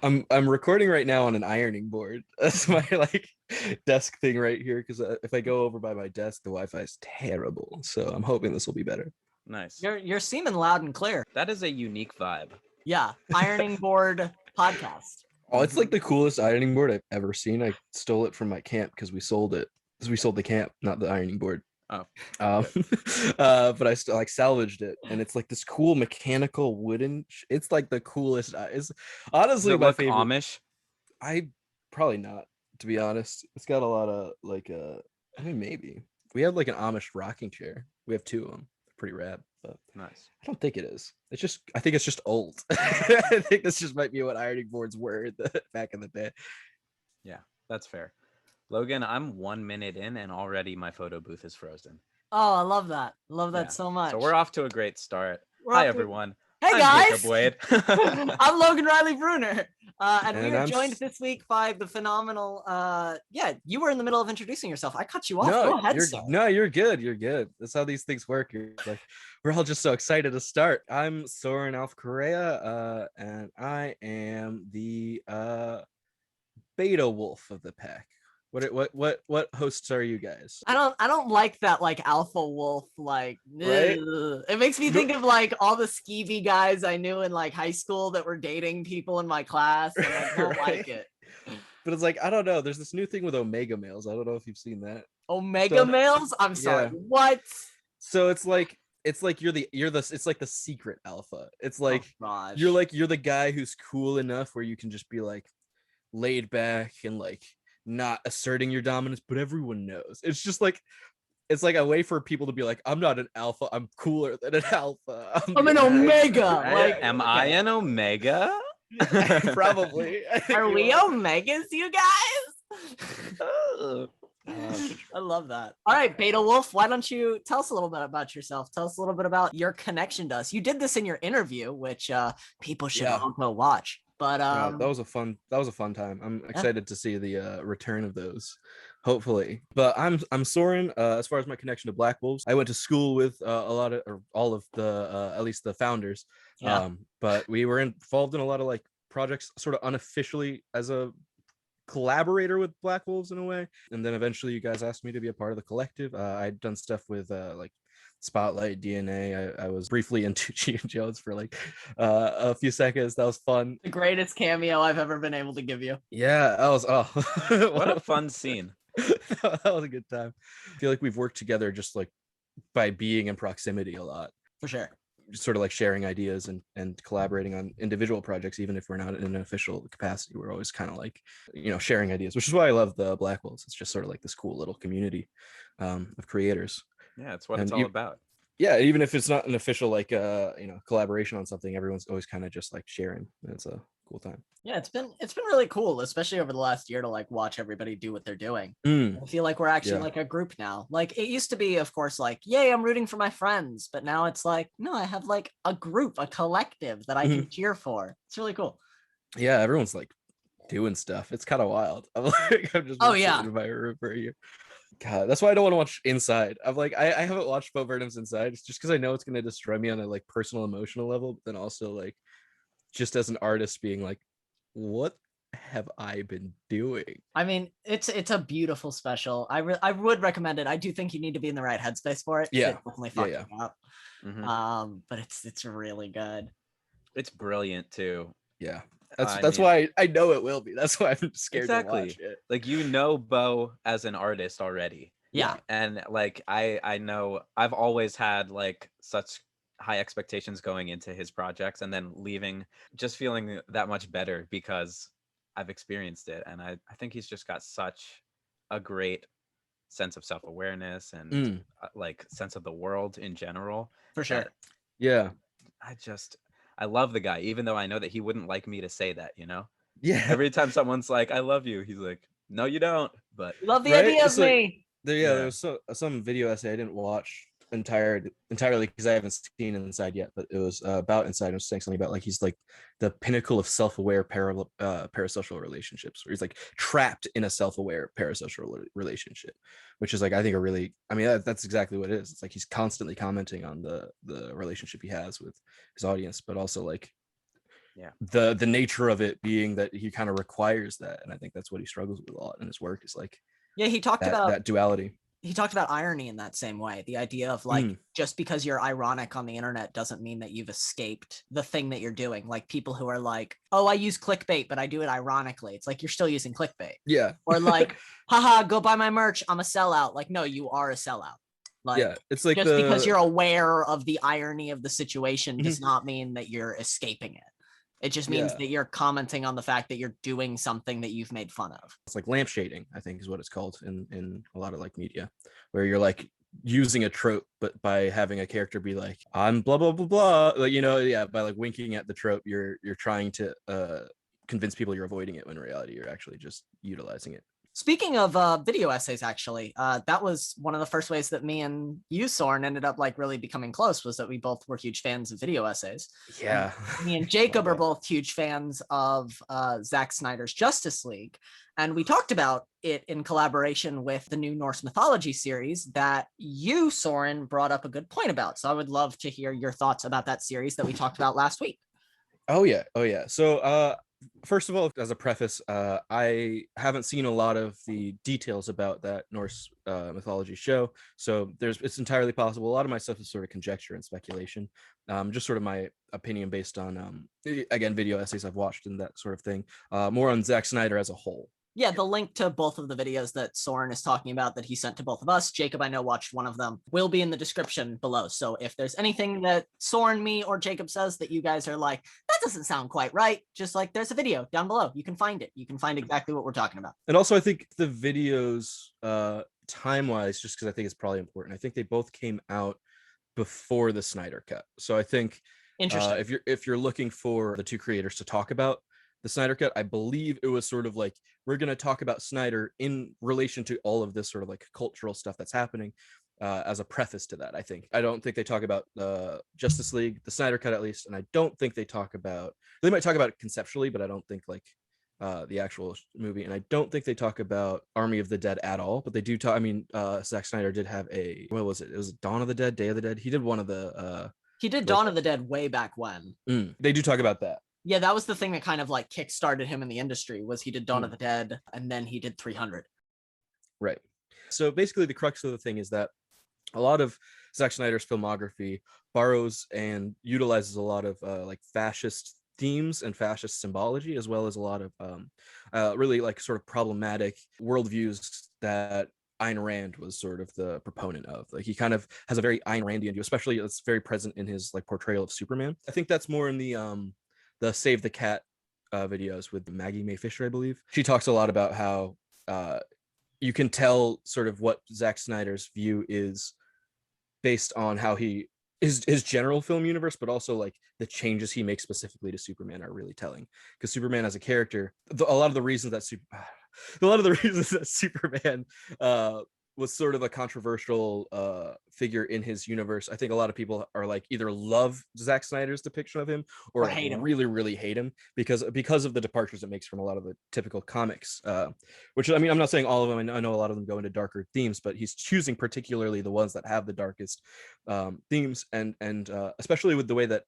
I'm recording right now on an ironing board. That's my like desk thing right here. Because if I go over by my desk, the Wi-Fi is terrible. So I'm hoping this will be better. Nice. You're seeming loud and clear. That is a unique vibe. Yeah, ironing board podcast. Oh, it's like the coolest ironing board I've ever seen. I stole it from my camp because we sold it. Because we sold the camp, not the ironing board. Oh, but I still like salvaged it, and it's like this cool mechanical wooden. It's like the coolest. It's honestly my favorite. Amish? I probably not, to be honest. It's got a lot of like I mean, maybe we have like an Amish rocking chair. We have two of them. They're pretty rad, but Nice. I don't think it is. It's just I think it's just old. I think this just might be what ironing boards were back in the day. Yeah, that's fair. Logan, I'm 1 minute in and already my photo booth is frozen. Oh, I love that. Love that so much. So we're off to a great start. Hi, everyone. Hey, I'm guys. Jacob Wade. I'm Logan Riley Bruner. And we are I'm joined this week by the phenomenal, you were in the middle of introducing yourself. I cut you off. No, Go ahead, sir. you're good. You're good. That's how these things work. You're like, we're all just so excited to start. I'm Soren Alf Correia, and I am the beta wolf of the pack. What hosts are you guys? I don't like that like alpha wolf like Right? It makes me think of like all the skeevy guys I knew in like high school that were dating people in my class, and I don't like it. But it's like, I don't know. There's this new thing with Omega males. I don't know if you've seen that. Omega males? I'm sorry. Yeah. What? So it's like it's like it's like the secret alpha. It's like gosh. you're the guy who's cool enough where you can just be like laid back and like not asserting your dominance, but everyone knows. It's just like it's like a way for people to be like, I'm not an alpha, I'm cooler than an alpha. I'm an omega. Like, Am I an omega? Probably. Are we omegas, you guys? Oh. I love that. All right, Beta Wolf, why don't you tell us a little bit about yourself? Tell us a little bit about your connection to us. You did this in your interview, which people should all go watch. But that was a fun time. I'm excited to see the return of those, hopefully. But I'm Soren. As far as my connection to Blackwolves, I went to school with a lot of or all of the at least the founders. Yeah. But we were involved in a lot of like projects, sort of unofficially as a collaborator with Blackwolves in a way. And then eventually, you guys asked me to be a part of the collective. I'd done stuff with like Spotlight, DNA. I was briefly into G and Jones for like a few seconds. That was fun. The greatest cameo I've ever been able to give you. Yeah, that was What a fun scene. That was a good time. I feel like we've worked together just like by being in proximity a lot. For sure. Just sort of like sharing ideas and collaborating on individual projects, even if we're not in an official capacity. We're always kind of like, sharing ideas, which is why I love the Blackwolves. It's just sort of like this cool little community of creators. Yeah, it's what it's all about. Yeah, even if it's not an official like collaboration on something, everyone's always kind of just like sharing. It's a cool time. Yeah, it's been really cool, especially over the last year, to like watch everybody do what they're doing. I feel like we're actually like a group now. Like it used to be, of course, like, yay, I'm rooting for my friends, but now it's like, no, I have like a group, a collective that I can cheer for. It's really cool. Yeah, everyone's like doing stuff. It's kind of wild. I'm just sitting in my room for a year. God, that's why I don't want to watch Inside. I'm like, I haven't watched Bo Burnham's Inside. It's just because I know it's going to destroy me on a like personal, emotional level, but then also like just as an artist being like, what have I been doing? I mean, it's a beautiful special. I would recommend it. I do think you need to be in the right headspace for it. Yeah, it definitely fucks you up. Mm-hmm. But it's really good. It's brilliant too. Yeah. That's why I know it will be. That's why I'm scared to watch it. Like, Bo as an artist already. Yeah. And like I know I've always had like such high expectations going into his projects, and then leaving just feeling that much better because I've experienced it. And I think he's just got such a great sense of self-awareness and like sense of the world in general. For sure. Yeah. I love the guy, even though I know that he wouldn't like me to say that, Yeah. Every time someone's like, I love you, he's like, no, you don't. But love the idea of me. There was some video essay I didn't watch entirely because I haven't seen Inside yet, but it was about Inside. I was saying something about like he's like the pinnacle of self-aware parasocial relationships, where he's like trapped in a self-aware parasocial relationship, which is like I think that's exactly what it is. It's like he's constantly commenting on the relationship he has with his audience, but also like the nature of it being that he kind of requires that, and I think that's what he struggles with a lot in his work, is like he talked about that duality. He talked about irony in that same way. The idea of like, just because you're ironic on the internet doesn't mean that you've escaped the thing that you're doing. Like people who are like, oh, I use clickbait, but I do it ironically. It's like, you're still using clickbait. Yeah. Or like, haha, go buy my merch, I'm a sellout. Like, no, you are a sellout. Like, it's like just because you're aware of the irony of the situation does not mean that you're escaping it. It just means that you're commenting on the fact that you're doing something that you've made fun of. It's like lampshading, I think is what it's called in a lot of like media, where you're like using a trope, but by having a character be like, I'm blah, blah, blah, blah, like, by like winking at the trope, you're trying to convince people you're avoiding it, when in reality, you're actually just utilizing it. Speaking of video essays, actually, that was one of the first ways that me and you, Soren, ended up like really becoming close, was that we both were huge fans of video essays. Yeah. Me and Jacob are both huge fans of Zack Snyder's Justice League. And we talked about it in collaboration with the new Norse mythology series that you, Soren, brought up a good point about. So I would love to hear your thoughts about that series that we talked about last week. Oh yeah. So first of all, as a preface, I haven't seen a lot of the details about that Norse mythology show, so it's entirely possible. A lot of my stuff is sort of conjecture and speculation, just sort of my opinion based on again, video essays I've watched and that sort of thing, more on Zack Snyder as a whole. Yeah, the link to both of the videos that Soren is talking about that he sent to both of us, Jacob, I know, watched one of them, will be in the description below. So if there's anything that Soren, me, or Jacob says that you guys are like, that doesn't sound quite right, just like, there's a video down below. You can find it. You can find exactly what we're talking about. And also, I think the videos, time-wise, just because I think it's probably important, I think they both came out before the Snyder Cut. So I think if you're looking for the two creators to talk about the Snyder Cut, I believe it was sort of like, we're going to talk about Snyder in relation to all of this sort of like cultural stuff that's happening, as a preface to that. I don't think they talk about Justice League, the Snyder Cut at least, and I don't think they might talk about it conceptually, but I don't think like the actual movie, and I don't think they talk about Army of the Dead at all, but they do talk. I mean, Zack Snyder did have what was it? It was Dawn of the Dead, Day of the Dead. He did one of the he did Dawn of the Dead way back when. They do talk about that. Yeah, that was the thing that kind of like kickstarted him in the industry, was he did Dawn of the Dead, and then he did 300. Right. So basically the crux of the thing is that a lot of Zack Snyder's filmography borrows and utilizes a lot of like fascist themes and fascist symbology, as well as a lot of really like sort of problematic worldviews that Ayn Rand was sort of the proponent of. Like, he kind of has a very Ayn Randian view, especially it's very present in his like portrayal of Superman. I think that's more in the Save the Cat videos with Maggie Mae Fisher, I believe. She talks a lot about how you can tell sort of what Zack Snyder's view is based on how his general film universe, but also like the changes he makes specifically to Superman are really telling. Because Superman as a character, a lot of the reasons that Superman was sort of a controversial figure in his universe, I think a lot of people are like either love Zack Snyder's depiction of him or hate him. Really hate him because of the departures it makes from a lot of the typical comics, which, I mean, I'm not saying all of them. I know a lot of them go into darker themes, but he's choosing particularly the ones that have the darkest themes, and especially with the way that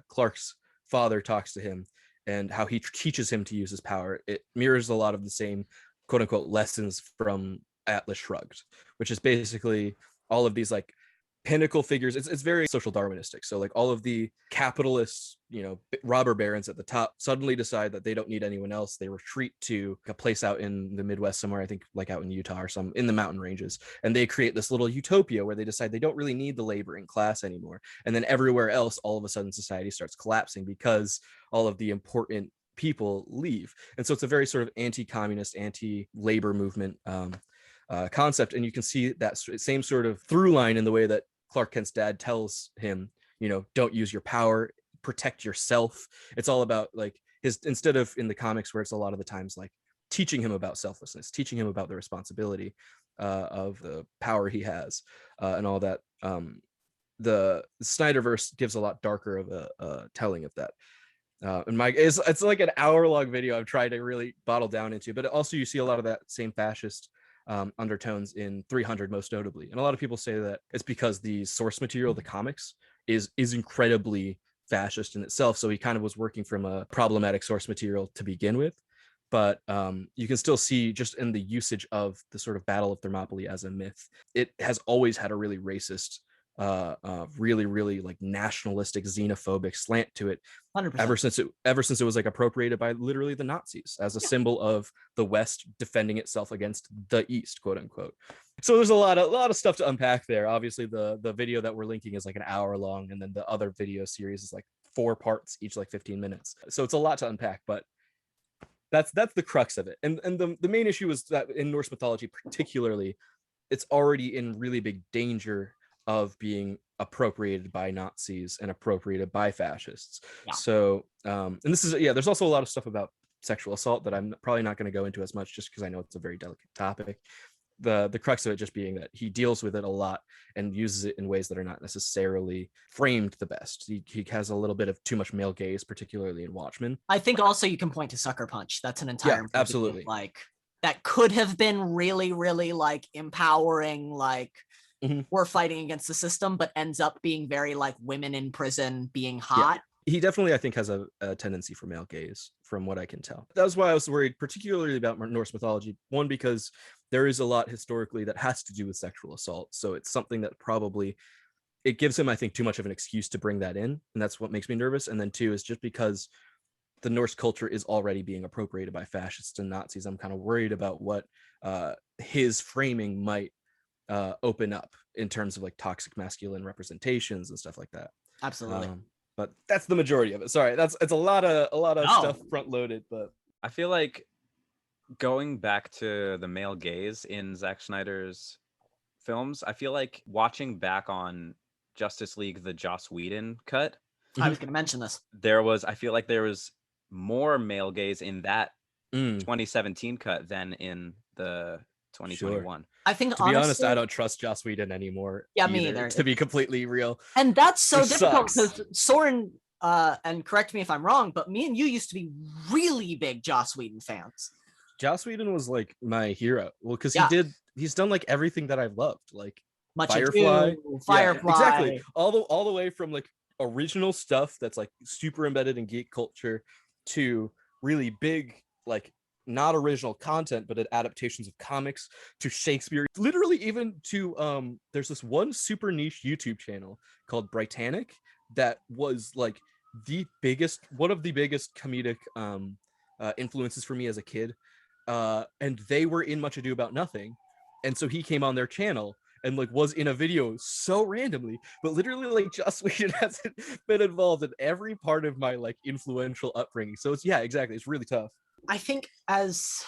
Clark's father talks to him and how he teaches him to use his power. It mirrors a lot of the same quote unquote lessons from Atlas Shrugged, which is basically all of these like pinnacle figures. It's very social Darwinistic. So like all of the capitalists, robber barons at the top suddenly decide that they don't need anyone else. They retreat to a place out in the Midwest somewhere, I think like out in Utah or some in the mountain ranges, and they create this little utopia where they decide they don't really need the laboring class anymore. And then everywhere else, all of a sudden society starts collapsing because all of the important people leave. And so it's a very sort of anti-communist, anti-labor movement concept, and you can see that same sort of through line in the way that Clark Kent's dad tells him, don't use your power, protect yourself. It's all about like instead of in the comics where it's a lot of the times like teaching him about selflessness, teaching him about the responsibility of the power he has, and all that. The Snyderverse gives a lot darker of a telling of that. And it's like an hour-long video I'm trying to really bottle down into, but also you see a lot of that same fascist undertones in 300 most notably. And a lot of people say that it's because the source material, the comics, is incredibly fascist in itself, so he kind of was working from a problematic source material to begin with. But you can still see just in the usage of the sort of Battle of Thermopylae as a myth, it has always had a really racist, really like nationalistic, xenophobic slant to it. 100%. Ever since it was like appropriated by literally the Nazis as a symbol of the West defending itself against the East, quote unquote. So there's a lot of stuff to unpack there. Obviously, the video that we're linking is like an hour long, and then the other video series is like 4 parts, each like 15 minutes. So it's a lot to unpack, but that's the crux of it. And the main issue is that in Norse mythology particularly, it's already in really big danger of being appropriated by Nazis and appropriated by fascists. Yeah. So and this is there's also a lot of stuff about sexual assault that I'm probably not going to go into as much, just because I know it's a very delicate topic. The crux of it just being that he deals with it a lot and uses it in ways that are not necessarily framed the best. He has a little bit of too much male gaze, particularly in Watchmen. I think also you can point to Sucker Punch. That's an entire movie, absolutely, like that could have been really, really like empowering, like we're fighting against the system, but ends up being very like women in prison being hot. Yeah. He definitely, I think, has a tendency for male gaze, from what I can tell. That was why I was worried, particularly about Norse mythology. One, because there is a lot historically that has to do with sexual assault. So it's something that probably, it gives him, I think, too much of an excuse to bring that in. And that's what makes me nervous. And then 2 is just because the Norse culture is already being appropriated by fascists and Nazis. I'm kind of worried about what his framing might open up in terms of like toxic masculine representations and stuff like that. Absolutely. But that's the majority of it. Sorry, it's a lot of stuff front loaded. But I feel like going back to the male gaze in Zack Snyder's films, I feel like watching back on Justice League, the Joss Whedon cut. I was going to mention this. I feel like there was more male gaze in that 2017 cut than in the 2021. Sure. I think, to be honest, I don't trust Joss Whedon anymore. Yeah, me either. To be completely real, and that's so difficult because Soren, and correct me if I'm wrong, but me and you used to be really big Joss Whedon fans. Joss Whedon was like my hero. Well, because he's done like everything that I've loved, like Much Firefly, Firefly, exactly, all the way from like original stuff that's like super embedded in geek culture to really big like not original content but adaptations of comics, to Shakespeare, literally even to there's this one super niche YouTube channel called Britannic that was like one of the biggest comedic influences for me as a kid, and they were in Much Ado About Nothing, and so he came on their channel and like was in a video so randomly, but literally like Joss Whedon hasn't been involved in every part of my like influential upbringing. So it's exactly, it's really tough. I think as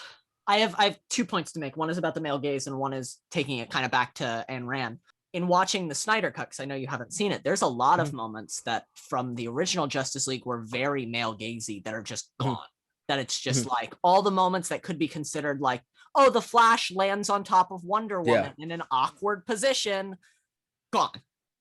I have 2 points to make. One is about the male gaze, and one is taking it kind of back to Ayn Rand. In watching the Snyder Cut, because I know you haven't seen it, there's a lot of moments that from the original Justice League were very male gazy that are just gone. That it's just like all the moments that could be considered like, oh, the Flash lands on top of Wonder Woman in an awkward position, gone.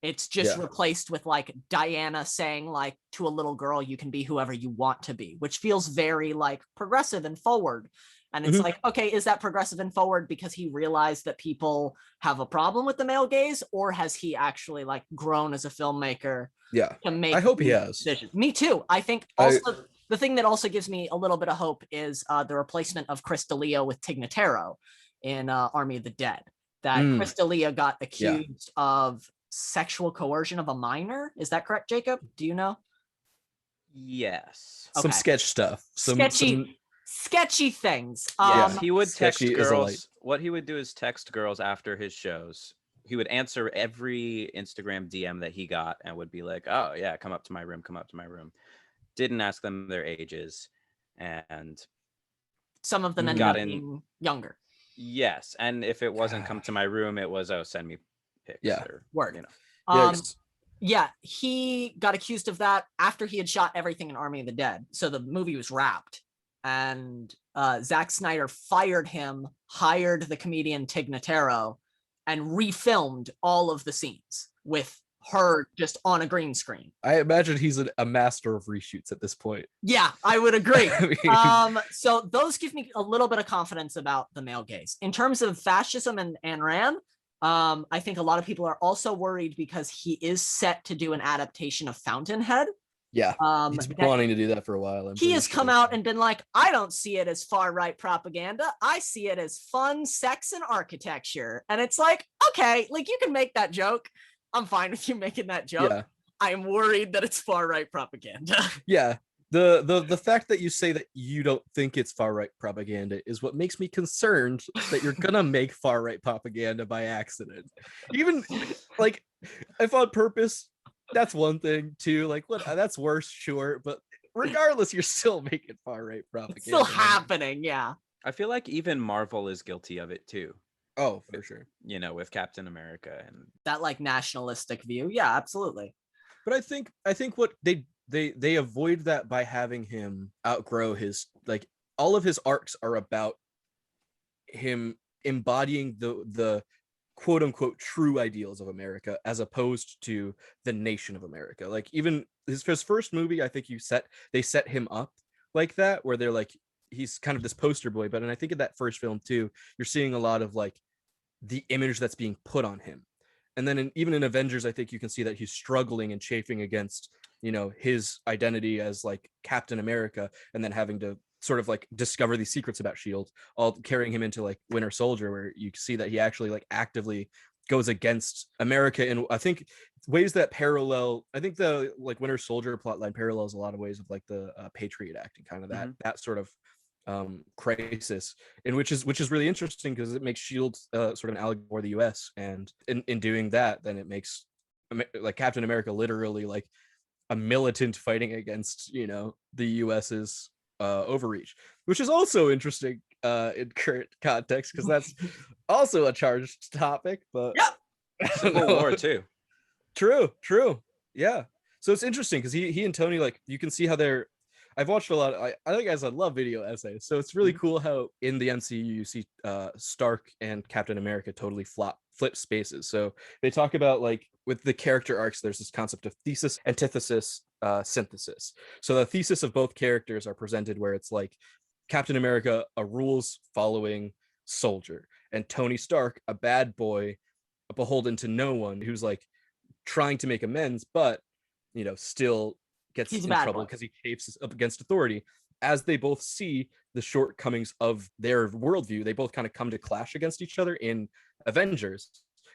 It's just replaced with like Diana saying like to a little girl, you can be whoever you want to be, which feels very like progressive and forward. And it's like, okay, is that progressive and forward because he realized that people have a problem with the male gaze, or has he actually like grown as a filmmaker? Yeah, to make I hope he has. decisions? Me too. I think also the thing that also gives me a little bit of hope is the replacement of Chris D'Elia with Tig Notaro in Army of the Dead. That Chris D'Elia got accused of sexual coercion of a minor. Is that correct, Jacob? Do you know? Yes. Okay. Some sketch stuff. Sketchy things. He would text girls. What he would do is text girls after his shows. He would answer every Instagram DM that he got and would be like, oh yeah, come up to my room. Didn't ask them their ages. And some of them ended up being younger. Yes. And if it wasn't come to my room, it was, oh, send me pics. Yeah. Word. You know. Yeah, he got accused of that after he had shot everything in Army of the Dead. So the movie was wrapped. And Zack Snyder fired him, hired the comedian Tig Notaro, and refilmed all of the scenes with her just on a green screen. I imagine he's a master of reshoots at this point. Yeah, I would agree. So those give me a little bit of confidence about the male gaze. In terms of fascism and Ayn Rand, I think a lot of people are also worried because he is set to do an adaptation of Fountainhead. Yeah, he's been wanting to do that for a while. He has come out and been like, I don't see it as far-right propaganda. I see it as fun, sex, and architecture. And it's like, okay, like you can make that joke. I'm fine with you making that joke. Yeah. I am worried that it's far-right propaganda. Yeah. The fact that you say that you don't think it's far-right propaganda is what makes me concerned that you're gonna make far-right propaganda by accident. Even like if on purpose, that's one thing too. Like what that's worse, sure, but regardless, you're still making far-right propaganda. It's still happening, yeah. I feel like even Marvel is guilty of it too. Oh, for sure. You know, with Captain America and that like nationalistic view. Yeah, absolutely. But I think what they avoid that by having him outgrow his, like, all of his arcs are about him embodying the quote unquote true ideals of America as opposed to the nation of America. Like even his first movie, I think they set him up like that, where they're like, he's kind of this poster boy. But and I think in that first film too, you're seeing a lot of like the image that's being put on him. And then even in Avengers, I think you can see that he's struggling and chafing against, you know, his identity as like Captain America, and then having to sort of like discover these secrets about S.H.I.E.L.D., all carrying him into like Winter Soldier, where you see that he actually like actively goes against America in, I think, ways that parallel, I think the like Winter Soldier plotline parallels a lot of ways of like the Patriot Act and kind of that sort of crisis, in which is really interesting because it makes S.H.I.E.L.D. Sort of an allegory for the US, and in doing that, then it makes like Captain America literally like a militant fighting against, you know, the US's overreach, which is also interesting in current context because that's also a charged topic. But Civil War too. True, yeah. So it's interesting because he and Tony, like, you can see how they're, I've watched a lot. I think, guys, I love video essays. So it's really cool how in the MCU you see Stark and Captain America totally flip spaces. So they talk about, like, with the character arcs, there's this concept of thesis, antithesis, synthesis. So the thesis of both characters are presented where it's like Captain America, a rules following soldier, and Tony Stark, a bad boy, beholden to no one, who's like trying to make amends, but, you know, still gets in trouble because he chafes up against authority. As they both see the shortcomings of their worldview, they both kind of come to clash against each other in Avengers,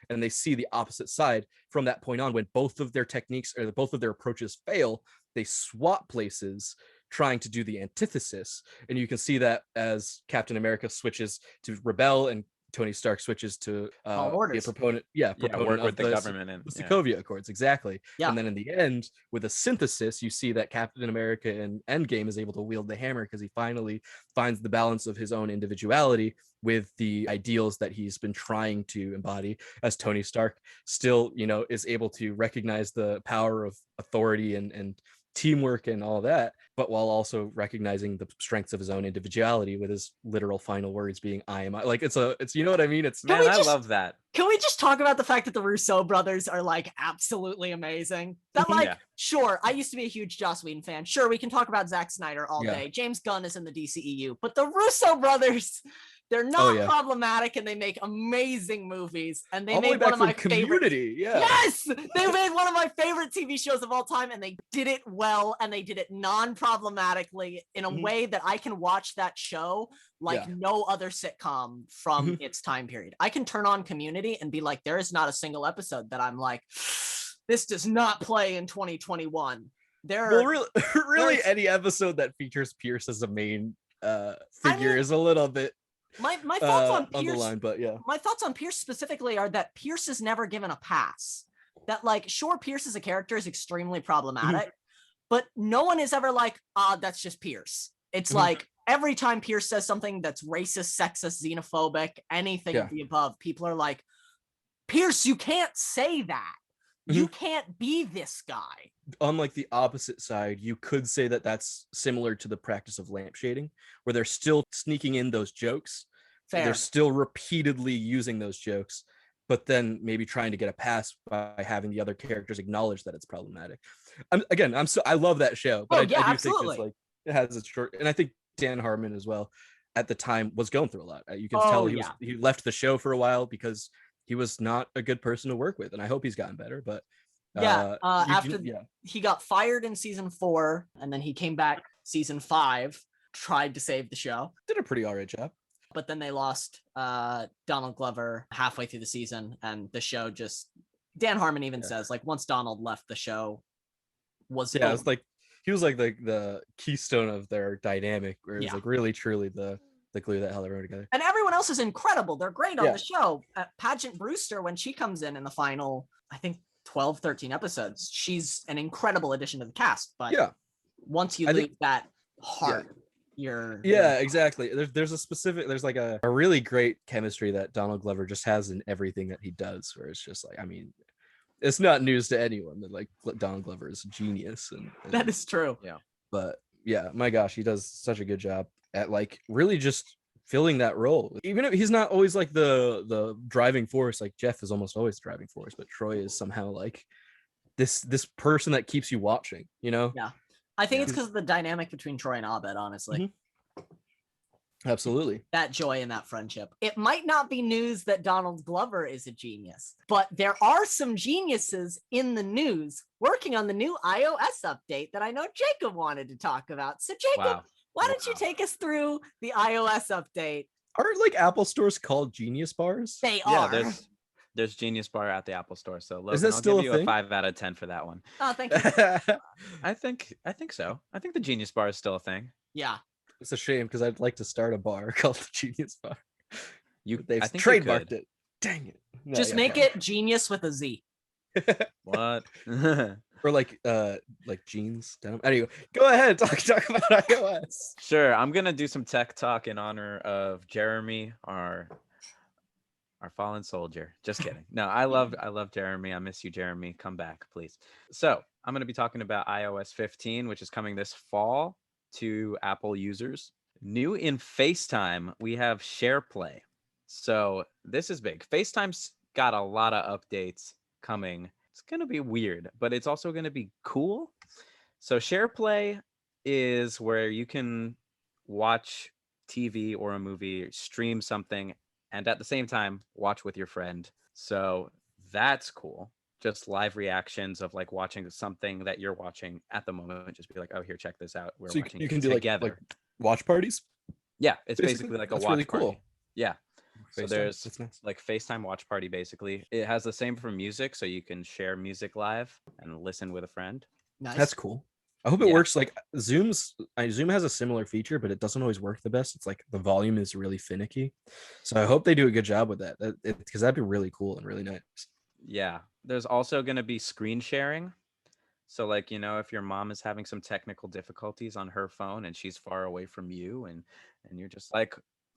and they see the opposite side. From that point on, when both of their techniques or both of their approaches fail, they swap places, trying to do the antithesis. And you can see that as Captain America switches to rebel and Tony Stark switches to be a proponent, work with the government and the Sokovia Accords, exactly. Yeah. And then in the end, with a synthesis, you see that Captain America in Endgame is able to wield the hammer because he finally finds the balance of his own individuality with the ideals that he's been trying to embody, as Tony Stark still, you know, is able to recognize the power of authority and teamwork and all that, but while also recognizing the strengths of his own individuality, with his literal final words being "I am." Like it's you know what I mean? It's, man, I love that. Can we just talk about the fact that the Russo brothers are like absolutely amazing? That like, sure, I used to be a huge Joss Whedon fan. Sure, we can talk about Zack Snyder all day. James Gunn is in the DCEU, but the Russo brothers, they're not problematic, and they make amazing movies. And they made one of my favorite. Yes, they made one of my favorite TV shows of all time, and they did it well, and they did it non-problematically in a way that I can watch that show like no other sitcom from its time period. I can turn on Community and be like, there is not a single episode that I'm like, this does not play in 2021. Really, any episode that features Pierce as a main figure is a little bit my thoughts on Pierce, on the line, but my thoughts on Pierce specifically are that Pierce is never given a pass. That, like, sure, Pierce as a character is extremely problematic, but no one is ever like, that's just Pierce. It's like every time Pierce says something that's racist, sexist, xenophobic, anything of the above, people are like, Pierce, you can't say that. You can't be this guy. On like the opposite side, you could say that that's similar to the practice of lampshading, where they're still sneaking in those jokes. Fair. They're still repeatedly using those jokes, but then maybe trying to get a pass by having the other characters acknowledge that it's problematic. I love that show, but I do think it's like, it has its short, and I think Dan Harmon as well at the time was going through a lot. You can tell he left the show for a while because he was not a good person to work with, and I hope he's gotten better. But After he got fired in season 4, and then he came back season 5, tried to save the show. Did a pretty alright job. But then they lost Donald Glover halfway through the season, and the show just... Dan Harmon even says, like, once Donald left, the show was... Yeah, it's like, he was like the keystone of their dynamic, where it was like really, truly the glue that held everyone together. And everyone else is incredible. They're great on the show. Pageant Brewster, when she comes in the final, I think, 12, 13 episodes, she's an incredible addition to the cast. But once you lose that heart... exactly. There's like a really great chemistry that Donald Glover just has in everything that he does, where it's just like, I mean, it's not news to anyone that like Donald Glover is a genius, and that is true. But my gosh, he does such a good job at like really just filling that role. Even if he's not always like the driving force, like Jeff is almost always the driving force, but Troy is somehow like this person that keeps you watching, you know? Yeah. I think it's because of the dynamic between Troy and Abed, honestly. Absolutely. That joy in that friendship. It might not be news that Donald Glover is a genius, but there are some geniuses in the news working on the new iOS update that I know Jacob wanted to talk about. So Jacob, why don't you take us through the iOS update? Are like Apple stores called Genius Bars? They are. There's Genius Bar at the Apple Store. So Logan, is that still I'll give a you a 5 out of 10 for that one. Oh, thank you. I think so. I think the Genius Bar is still a thing. Yeah. It's a shame because I'd like to start a bar called the Genius Bar. They've I think trademarked it. Dang it. No, just make it Genius with a Z. What? Or like jeans denim. Anyway, go ahead, talk about iOS. Sure. I'm gonna do some tech talk in honor of Jeremy, our fallen soldier. Just kidding. No, I love Jeremy. I miss you, Jeremy. Come back, please. So I'm going to be talking about iOS 15, which is coming this fall to Apple users. New in FaceTime, we have SharePlay. So this is big. FaceTime's got a lot of updates coming. It's going to be weird, but it's also going to be cool. So SharePlay is where you can watch TV or a movie, stream something, and at the same time, watch with your friend. So that's cool. Just live reactions of like watching something that you're watching at the moment. Just be like, oh, here, check this out. We're watching you can it do together. like watch parties? Yeah, it's basically like a that's watch really party. Cool. Yeah. So FaceTime, there's nice. like FaceTime watch party, basically. It has the same for music, so you can share music live and listen with a friend. Nice. That's cool. I hope it works like Zoom has a similar feature, but it doesn't always work the best. It's like the volume is really finicky. So I hope they do a good job with that because that'd be really cool and really nice. Yeah. There's also going to be screen sharing. So like, you know, if your mom is having some technical difficulties on her phone and she's far away from you and you're just like,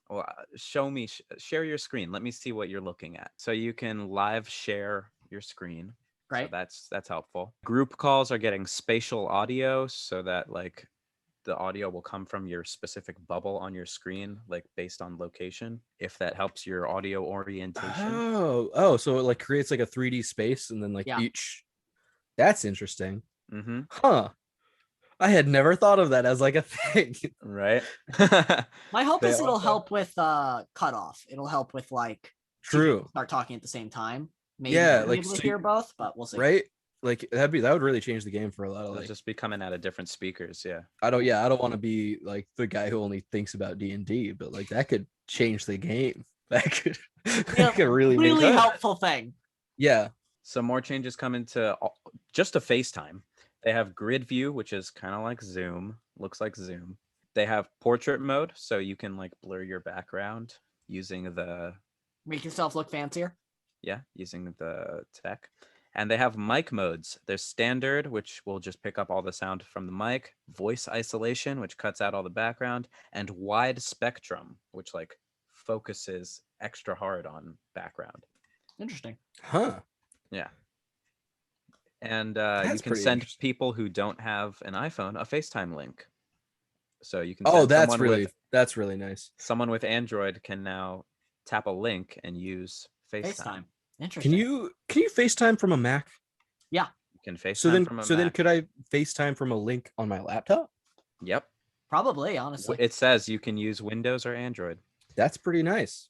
well, share your screen. Let me see what you're looking at. So you can live share your screen. Right. So that's helpful. Group calls are getting spatial audio so that like the audio will come from your specific bubble on your screen, like based on location, if that helps your audio orientation. Oh, so it like creates like a 3D space and then like each. That's interesting. Mm-hmm. Huh. I had never thought of that as like a thing. Right. My hope is it'll help with cutoff. It'll help with like true start talking at the same time. Maybe like able to hear both, but we'll see. Right? Like that would really change the game for a lot of like just be coming out of different speakers. Yeah. I don't want to be like the guy who only thinks about D&D, but like that could change the game. That could really helpful thing. Yeah. Some more changes coming to just to FaceTime. They have grid view, which is kind of like Zoom, looks like Zoom. They have portrait mode, so you can like blur your background using make yourself look fancier. Yeah, using the tech. And they have mic modes. There's standard, which will just pick up all the sound from the mic, voice isolation, which cuts out all the background, and wide spectrum, which like focuses extra hard on background. Interesting. Huh. Yeah. And you can send people who don't have an iPhone a FaceTime link. So you can send that's really nice. Someone with Android can now tap a link and use FaceTime. Interesting. Can you FaceTime from a Mac? Yeah. You can FaceTime from a Mac. So then could I FaceTime from a link on my laptop? Yep. Probably, honestly. It says you can use Windows or Android. That's pretty nice.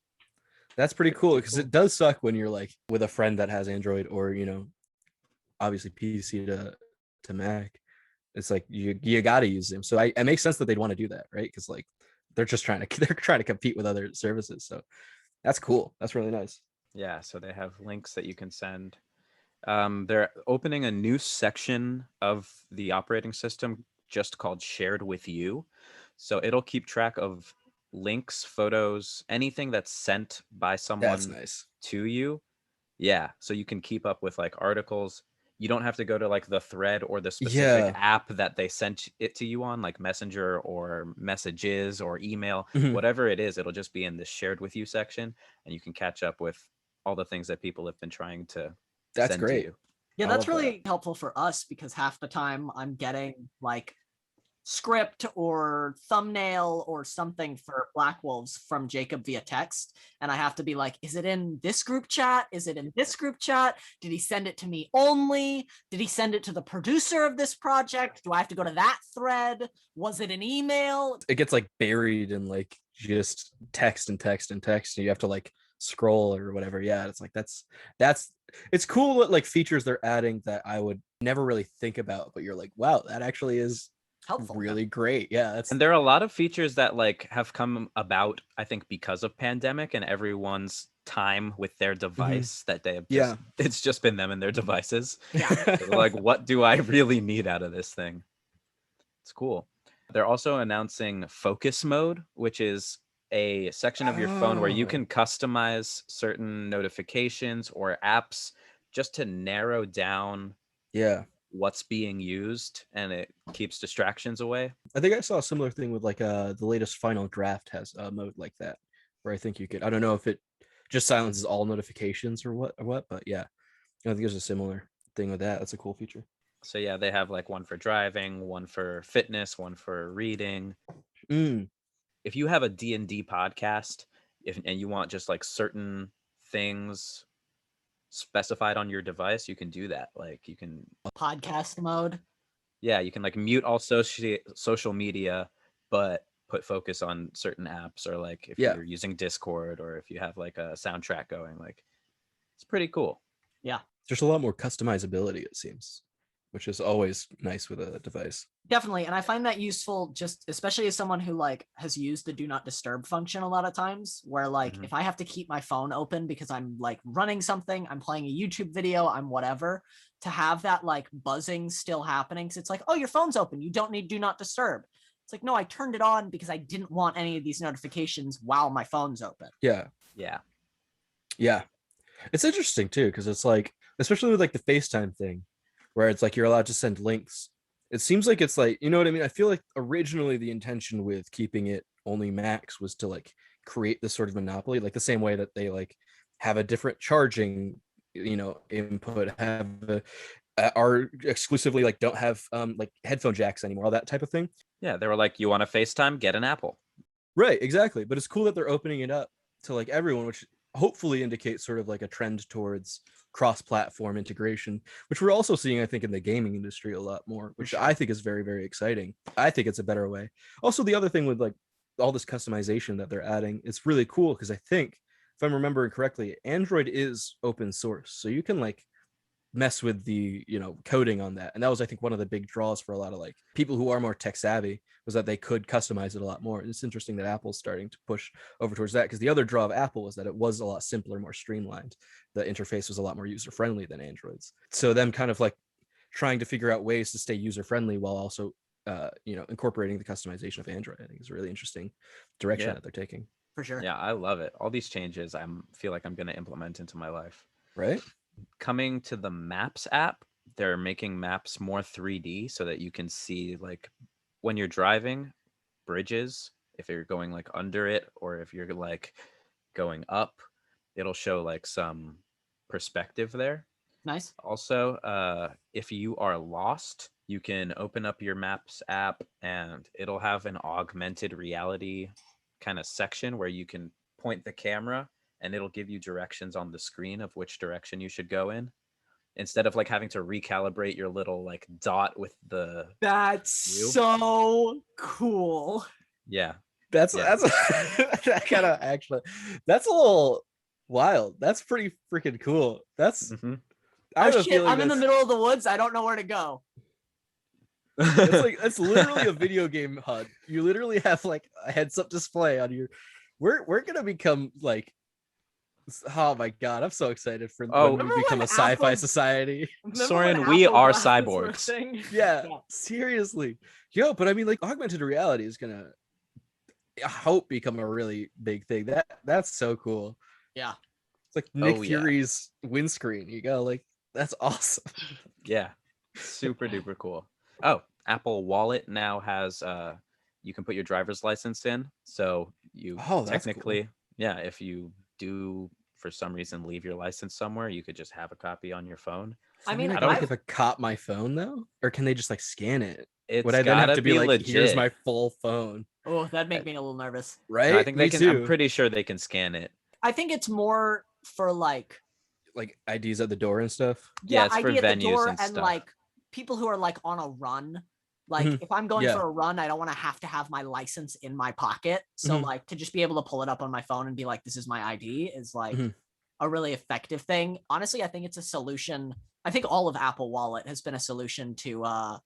That's pretty cool because it does suck when you're like with a friend that has Android or, you know, obviously PC to Mac. It's like you got to use Zoom. So it makes sense that they'd want to do that, right? Because like they're trying to compete with other services. So that's cool. That's really nice. Yeah, so they have links that you can send. They're opening a new section of the operating system just called Shared with You. So it'll keep track of links, photos, anything that's sent by someone nice. to you. Yeah, so you can keep up with like articles. You don't have to go to like the thread or the specific app that they sent it to you on, like Messenger or Messages or email, whatever it is. It'll just be in the Shared with You section, and you can catch up with all the things that people have been trying to send to you. Yeah, that's really helpful for us because half the time I'm getting like script or thumbnail or something for Blackwolves from Jacob via text, and I have to be like, is it in this group chat? Is it in this group chat? Did he send it to me only? Did he send it to the producer of this project? Do I have to go to that thread? Was it an email? It gets like buried in like just text and you have to like scroll or whatever. Yeah, it's like that's it's cool that like features they're adding that I would never really think about, but you're like, wow, that actually is helpful, really great. Yeah, and there are a lot of features that like have come about, I think, because of pandemic and everyone's time with their device that they have it's just been them and their devices. So like, what do I really need out of this thing? It's cool. They're also announcing focus mode, which is a section of your phone where you can customize certain notifications or apps just to narrow down what's being used, and it keeps distractions away. I think I saw a similar thing with like the latest Final Draft has a mode like that, where I think you could, I don't know if it just silences all notifications or what, but yeah, I think there's a similar thing with that. That's a cool feature. So yeah, they have like one for driving, one for fitness, one for reading. If you have a D&D podcast, and you want just like certain things specified on your device, you can do that. Like you can podcast mode. Yeah, you can like mute all social media, but put focus on certain apps, or like if you're using Discord, or if you have like a soundtrack going, like it's pretty cool. Yeah. There's a lot more customizability, it seems, which is always nice with a device. Definitely. And I find that useful, just especially as someone who like has used the do not disturb function a lot of times, where like if I have to keep my phone open because I'm like running something, I'm playing a YouTube video, I'm whatever, to have that like buzzing still happening. Cause it's like, oh, your phone's open. You don't need do not disturb. It's like, no, I turned it on because I didn't want any of these notifications while my phone's open. Yeah. It's interesting too, because it's like, especially with like the FaceTime thing, where it's like you're allowed to send links. It seems like it's like, you know what I mean? I feel like originally the intention with keeping it only Macs was to like create this sort of monopoly, like the same way that they like have a different charging, you know, input, have are exclusively like don't have like headphone jacks anymore, all that type of thing. Yeah, they were like, you want to FaceTime? Get an Apple. Right, exactly. But it's cool that they're opening it up to like everyone, which hopefully indicates sort of like a trend towards cross-platform integration, which we're also seeing, I think, in the gaming industry a lot more, which I think is very, very exciting. I think it's a better way. Also, the other thing with like all this customization that they're adding, it's really cool because I think, if I'm remembering correctly, Android is open source, so you can like mess with the, you know, coding on that. And that was, I think, one of the big draws for a lot of like people who are more tech savvy, was that they could customize it a lot more. And it's interesting that Apple's starting to push over towards that, because the other draw of Apple was that it was a lot simpler, more streamlined. The interface was a lot more user friendly than Android's. So them kind of like trying to figure out ways to stay user friendly while also you know, incorporating the customization of Android, I think is a really interesting direction that they're taking. For sure. Yeah, I love it. All these changes I feel like I'm going to implement into my life. Right. Coming to the Maps app, they're making maps more 3D so that you can see like when you're driving bridges, if you're going like under it, or if you're like going up, it'll show like some perspective there. Nice. Also, if you are lost, you can open up your Maps app and it'll have an augmented reality kind of section where you can point the camera and it'll give you directions on the screen of which direction you should go in, instead of like having to recalibrate your little like dot with the That's view. So cool. Yeah. That's that kind of actually, that's a little wild. That's pretty freaking cool. That's Oh shit, I'm in the middle of the woods. I don't know where to go. It's literally a video game HUD. You literally have like a heads-up display on your. We're gonna become like. Oh my god, I'm so excited for when we become a sci-fi society. Soren, we are cyborgs. Yeah, seriously. Yo, but I mean, like, augmented reality is gonna, I hope, become a really big thing. That's so cool. Yeah. It's like Nick Fury's windscreen. You go, like, that's awesome. Yeah. Super duper cool. Oh, Apple Wallet now has you can put your driver's license in. So you technically, cool. If you do for some reason leave your license somewhere, you could just have a copy on your phone. I mean, I don't have to cop my phone though, or can they just like scan it? Would I then have to be like, legit. Here's my full phone? Oh, that'd make me a little nervous. Right? No, I think they can. I'm pretty sure they can scan it. I think it's more for like IDs at the door and stuff. Yeah, it's for venues and stuff. Like people who are like on a run. Like if I'm going for a run, I don't want to have my license in my pocket. So like to just be able to pull it up on my phone and be like, this is my ID is like a really effective thing. Honestly, I think it's a solution. I think all of Apple Wallet has been a solution to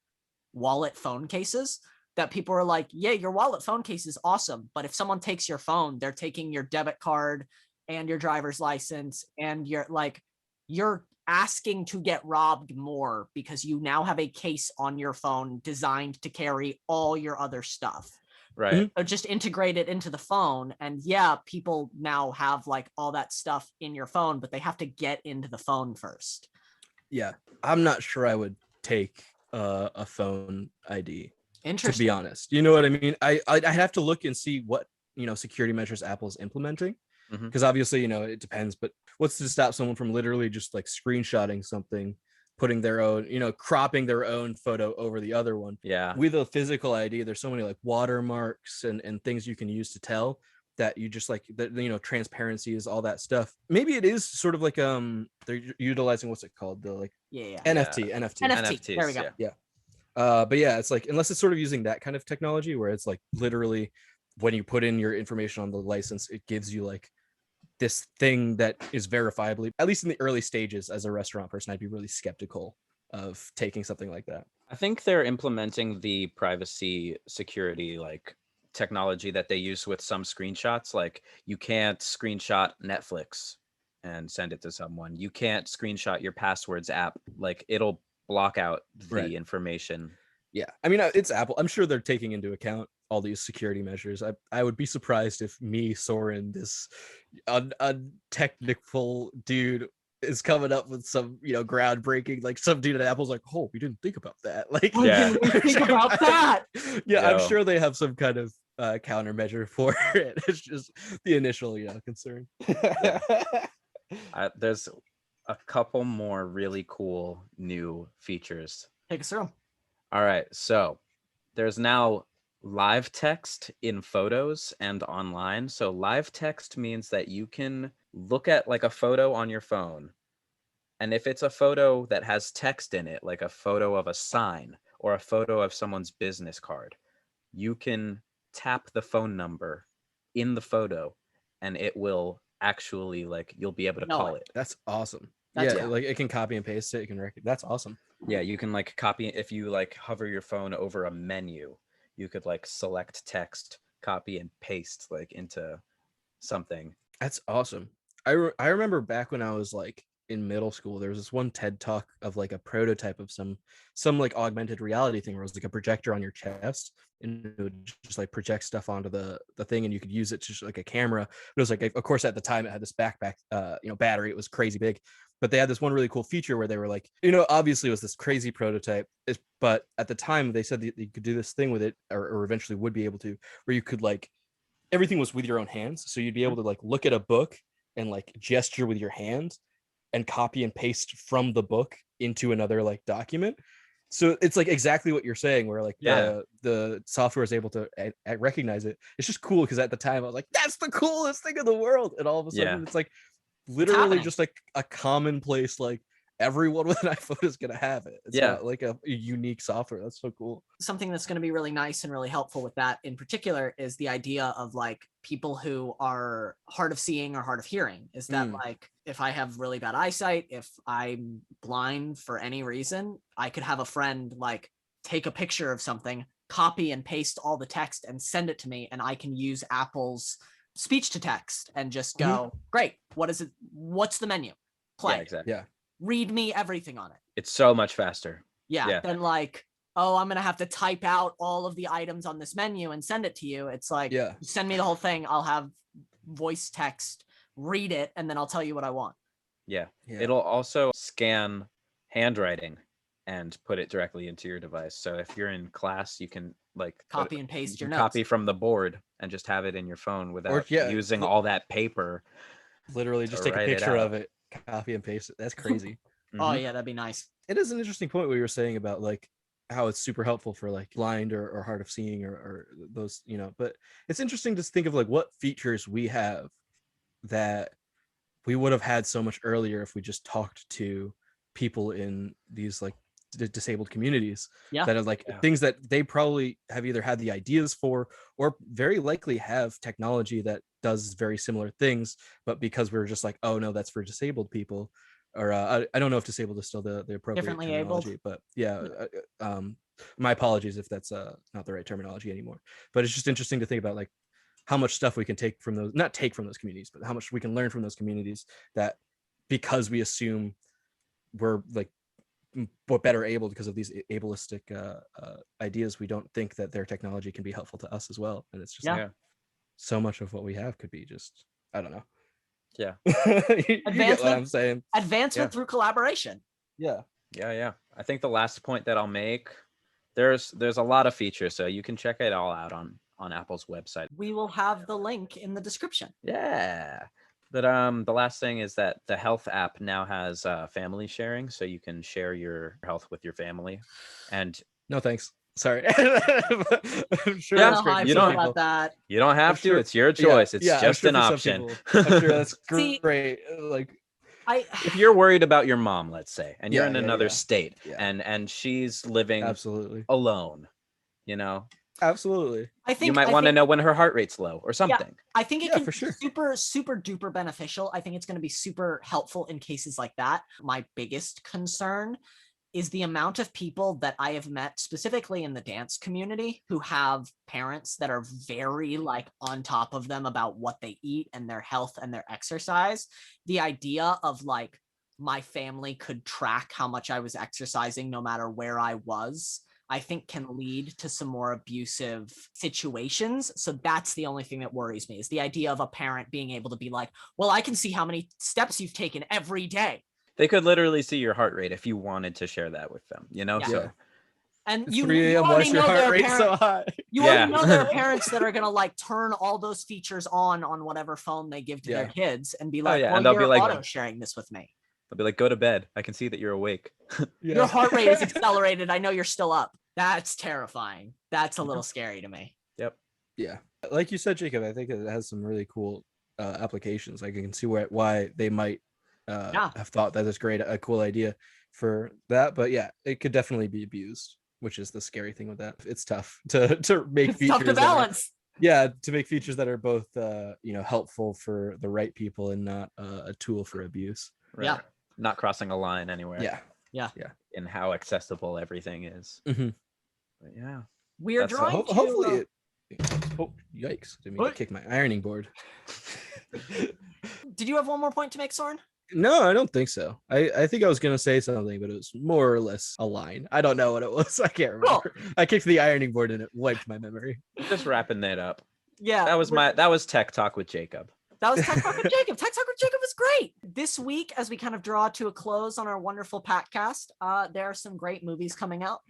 wallet phone cases that people are like, yeah, your wallet phone case is awesome. But if someone takes your phone, they're taking your debit card and your driver's license, and you're asking to get robbed more because you now have a case on your phone designed to carry all your other stuff. Right. So just integrate it into the phone. And people now have like all that stuff in your phone, but they have to get into the phone first. Yeah. I'm not sure I would take a phone ID. Interesting. To be honest. You know what I mean? I have to look and see what, security measures Apple's implementing. Because obviously, it depends, but what's to stop someone from literally just like screenshotting something, putting their own, cropping their own photo over the other one. Yeah. With a physical ID, there's so many like watermarks and things you can use to tell that you just like, transparency is all that stuff. Maybe it is sort of like, they're utilizing, what's it called? The like NFT. There we go. Yeah. But yeah, it's like, unless it's sort of using that kind of technology where it's like literally when you put in your information on the license, it gives you like this thing that is verifiably, at least in the early stages as a restaurant person, I'd be really skeptical of taking something like that. I think they're implementing the privacy security like technology that they use with some screenshots. Like you can't screenshot Netflix and send it to someone. You can't screenshot your passwords app. Like it'll block out the information. Yeah. I mean, it's Apple. I'm sure they're taking into account all these security measures. I would be surprised if me, Soren, this untechnical dude, is coming up with some, groundbreaking, like some dude at Apple's like, oh, we didn't think about that. Like, we think about that. Yeah, I'm sure they have some kind of countermeasure for it. It's just the initial, concern. There's a couple more really cool new features. Take us through. All right, so there's now live text in photos and online. So live text means that you can look at like a photo on your phone, and if it's a photo that has text in it, like a photo of a sign or a photo of someone's business card, you can tap the phone number in the photo and it will actually you'll be able to call it. That's awesome. Like it can copy and paste it. You can that's awesome. Yeah, you can copy if you hover your phone over a menu. You could select text, copy and paste into something. That's awesome. I remember back when I was in middle school, there was this one TED talk of a prototype of some augmented reality thing where it was a projector on your chest and it would just project stuff onto the thing, and you could use it just like a camera. But it was of course at the time it had this backpack battery. It was crazy big. But they had this one really cool feature where they were obviously it was this crazy prototype, but at the time they said that you could do this thing with it, or eventually would be able to, where you could everything was with your own hands. So you'd be able to look at a book and gesture with your hand and copy and paste from the book into another document. So it's exactly what you're saying, where the software is able to recognize it. It's just cool because at the time I was like, that's the coolest thing in the world. And all of a sudden it's literally just a commonplace, everyone with an iPhone is going to have it. It's not a unique software. That's so cool. Something that's going to be really nice and really helpful with that in particular is the idea of people who are hard of seeing or hard of hearing, is that like if I have really bad eyesight, if I'm blind for any reason, I could have a friend like take a picture of something, copy and paste all the text and send it to me, and I can use Apple's speech to text and just go, great, what is it? What's the menu? Play. Yeah, exactly. Yeah. Read me everything on it. It's so much faster. Yeah. Then like, oh, I'm going to have to type out all of the items on this menu and send it to you. It's like, send me the whole thing. I'll have voice text, read it, and then I'll tell you what I want. Yeah. It'll also scan handwriting and put it directly into your device. So if you're in class, you can like copy and paste your notes. Copy from the board and just have it in your phone without using all that paper. Literally just take a picture of it, copy and paste it. That's crazy. Oh yeah, that'd be nice. It is an interesting point what you were saying about like how it's super helpful for like blind or hard of seeing or those, you know, but it's interesting to think of like what features we have that we would have had so much earlier if we just talked to people in these like disabled communities that are like things that they probably have either had the ideas for or very likely have technology that does very similar things, but because we're just like, oh no, that's for disabled people, or I don't know if disabled is still the appropriate differently terminology, abled. but my apologies if that's not the right terminology anymore. But it's just interesting to think about like how much stuff we can take from those, not take from those communities, but how much we can learn from those communities that because we assume we're like better able because of these ableistic ideas, we don't think that their technology can be helpful to us as well. And it's just like, so much of what we have could be just, I don't know. Yeah. You get what I'm saying. Advancement through collaboration. Yeah. I think the last point that I'll make, there's a lot of features, so you can check it all out on Apple's website. We will have the link in the description. Yeah. But the last thing is that the health app now has family sharing, so you can share your health with your family. And no thanks. Sorry. I'm sure that's great. You don't about that. You don't have to. It's your choice. It's just an option. I'm sure that's great. Like, if you're worried about your mom, let's say, and you're in another state, and she's living alone, you know. Absolutely. I think you might want to know when her heart rate's low or something. Yeah, I think it can for sure. be super duper beneficial. I think it's going to be super helpful in cases like that. My biggest concern is the amount of people that I have met specifically in the dance community who have parents that are very like on top of them about what they eat and their health and their exercise. The idea of like my family could track how much I was exercising no matter where I was, I think can lead to some more abusive situations. So that's the only thing that worries me, is the idea of a parent being able to be like, well, I can see how many steps you've taken every day. They could literally see your heart rate if you wanted to share that with them, you know? Yeah. So and it's you 3 a.m. Why is your heart rate so high? You already know there are parents that are going to like turn all those features on whatever phone they give to their kids and be like, well, and they'll you're be like, auto sharing this with me. They'll be like, go to bed. I can see that you're awake. Your heart rate is accelerated. I know you're still up. That's terrifying. That's a little scary to me. Yep. Yeah. Like you said, Jacob, I think it has some really cool applications. Like I can see why they might have thought that is a cool idea for that. But yeah, it could definitely be abused, which is the scary thing with that. It's tough to make features. Tough to balance. To make features that are both helpful for the right people and not a tool for abuse. Right. Yeah. Not crossing a line anywhere. Yeah. In how accessible everything is. Mm-hmm. But yeah. We are drawing to... Hopefully oh, yikes. Didn't mean to kick my ironing board. Did you have one more point to make, Soren? No, I don't think so. I think I was going to say something, but it was more or less a line. I don't know what it was. I can't remember. Cool. I kicked the ironing board and it wiped my memory. Just wrapping that up. Yeah. That was Tech Talk with Jacob. That was Tech Talk with Jacob. Tech Talk with Jacob was great. This week, as we kind of draw to a close on our wonderful Packcast, there are some great movies coming out.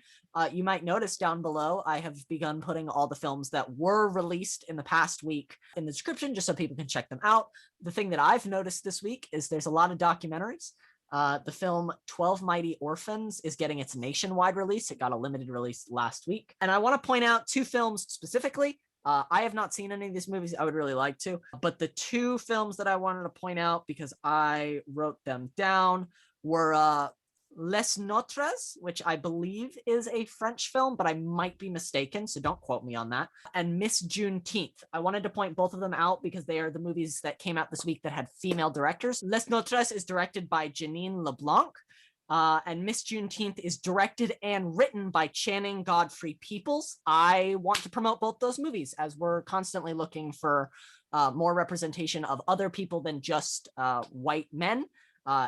You might notice down below, I have begun putting all the films that were released in the past week in the description, just so people can check them out. The thing that I've noticed this week is there's a lot of documentaries. The film 12 Mighty Orphans is getting its nationwide release. It got a limited release last week. And I want to point out two films specifically. I have not seen any of these movies. I would really like to. But the two films that I wanted to point out, because I wrote them down, were Les Notres, which I believe is a French film, but I might be mistaken, so don't quote me on that, and Miss Juneteenth. I wanted to point both of them out because they are the movies that came out this week that had female directors. Les Notres is directed by Janine LeBlanc, and Miss Juneteenth is directed and written by Channing Godfrey Peoples. I want to promote both those movies as we're constantly looking for more representation of other people than just white men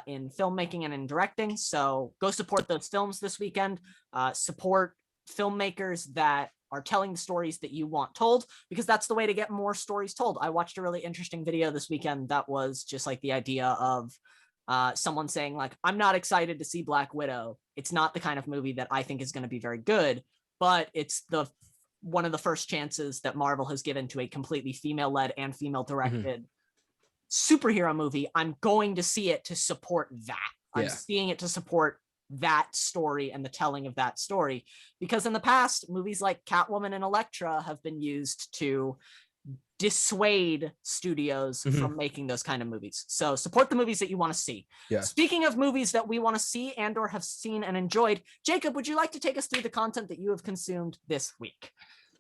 in filmmaking and in directing. So go support those films this weekend. Support filmmakers that are telling the stories that you want told, because that's the way to get more stories told. I watched a really interesting video this weekend that was just like the idea of someone saying like, I'm not excited to see Black Widow. It's not the kind of movie that I think is going to be very good, but it's one of the first chances that Marvel has given to a completely female-led and female-directed superhero movie. I'm going to see it to support that. I'm seeing it to support that story and the telling of that story, because in the past, movies like Catwoman and Elektra have been used to dissuade studios from making those kind of movies. So support the movies that you want to see. Speaking of movies that we want to see and or have seen and enjoyed, Jacob, would you like to take us through the content that you have consumed this week?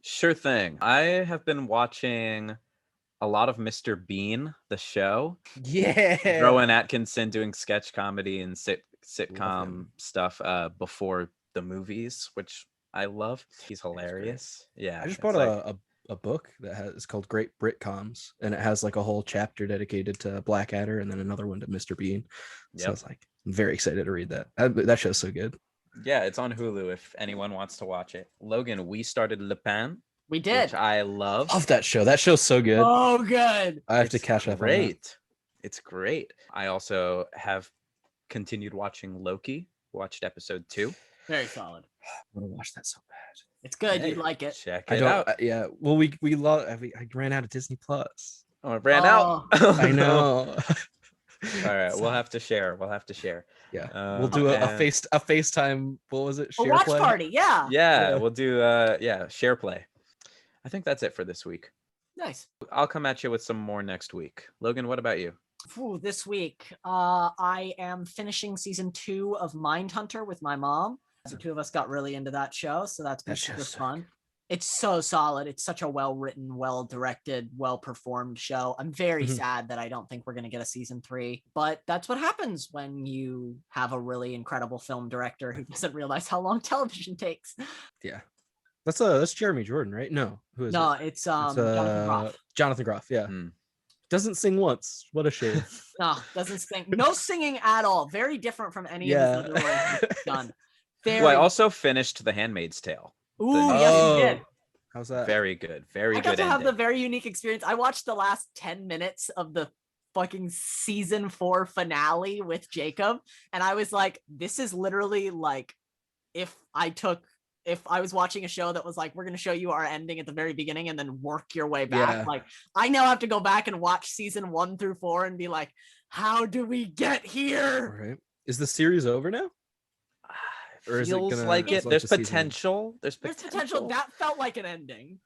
Sure thing. I have been watching a lot of Mr. Bean, the show. Rowan Atkinson doing sketch comedy and sitcom stuff before the movies, which I love. He's hilarious. Yeah. I just bought a book that is called Great Britcoms, and it has like a whole chapter dedicated to Blackadder and then another one to Mr. Bean. So I was like, I'm very excited to read that. That show's so good. Yeah, it's on Hulu if anyone wants to watch it. Logan, we started Lupin. We did. Which I love. Love that show. That show's so good. Oh, good. I have to catch up on that. It's great. I also have continued watching Loki. Watched episode 2. Very solid. I want to watch that so bad. It's good. You'd like it. Check it out. Yeah. Well, I ran out of Disney Plus. Oh, it ran out. I know. All right, we'll have to share. Yeah, we'll do a FaceTime. What was it? Share watch play? Party. Yeah. We'll do share play. I think that's it for this week. Nice. I'll come at you with some more next week. Logan, what about you? This week, I am finishing season 2 of Mindhunter with my mom. The two of us got really into that show, so that's been super fun. It's so solid. It's such a well-written, well-directed, well-performed show. I'm very sad that I don't think we're going to get a season 3, but that's what happens when you have a really incredible film director who doesn't realize how long television takes. Yeah. That's Jeremy Jordan, right? No. Who is it? No, it's Jonathan Groff. Jonathan Groff, yeah. Doesn't sing once. What a shame. No, doesn't sing. No singing at all. Very different from any of his other work he's done. I also finished The Handmaid's Tale. Ooh, yes, you did. How's that? Very good. Very good. I got to have the very unique experience. I watched the last 10 minutes of the fucking season 4 finale with Jacob, and I was like, this is literally like if I was watching a show that was like, we're going to show you our ending at the very beginning and then work your way back. Yeah. Like, I now have to go back and watch season 1 through 4 and be like, how do we get here? All right. Is the series over now? Or is feels it like it. There's potential. There's potential. That felt like an ending.